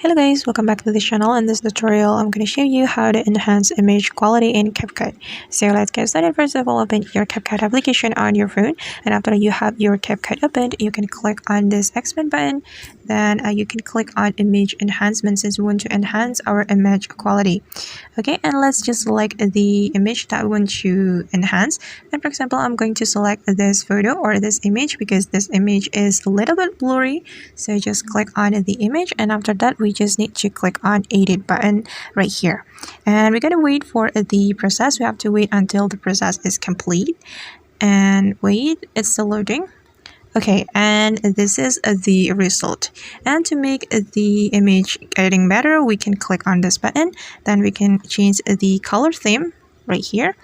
Hello guys, welcome back to the channel. In this tutorial, I'm going to show you how to enhance image quality in Capcut. So let's get started. First of all, open your Capcut application on your phone, and after you have your Capcut opened, you can click on this expand button. Then you can click on image enhancement since we want to enhance our image quality. Okay, and let's just select the image that we want to enhance. And for example, I'm going to select this photo or this image because this image is a little bit blurry. So just click on the image, and after that we just need to click on edit button right here, and we're gonna wait for the process. We have to wait until the process is complete, and wait, it's still loading. Okay, and this is the result. And to make the image getting better, we can click on this button. Then we can change the color theme right here.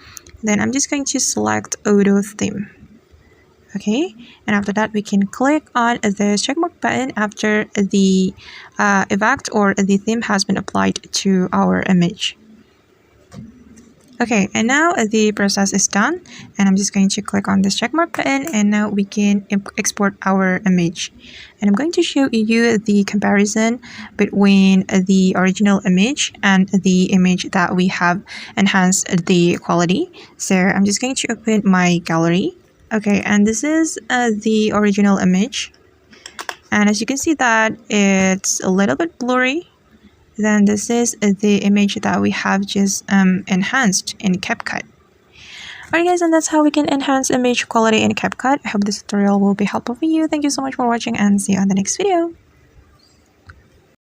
Then I'm just going to select auto theme. Okay, and after that we can click on the checkmark button after the effect or the theme has been applied to our image. Okay, and now the process is done, and I'm just going to click on this checkmark button, and now we can export our image. And I'm going to show you the comparison between the original image and the image that we have enhanced the quality. So I'm just going to open my gallery. Okay, and this is the original image, and as you can see that it's a little bit blurry. Then this is the image that we have just enhanced in Capcut. Alright guys, and that's how we can enhance image quality in Capcut. I hope this tutorial will be helpful for you. Thank you so much for watching, and see you on the next video.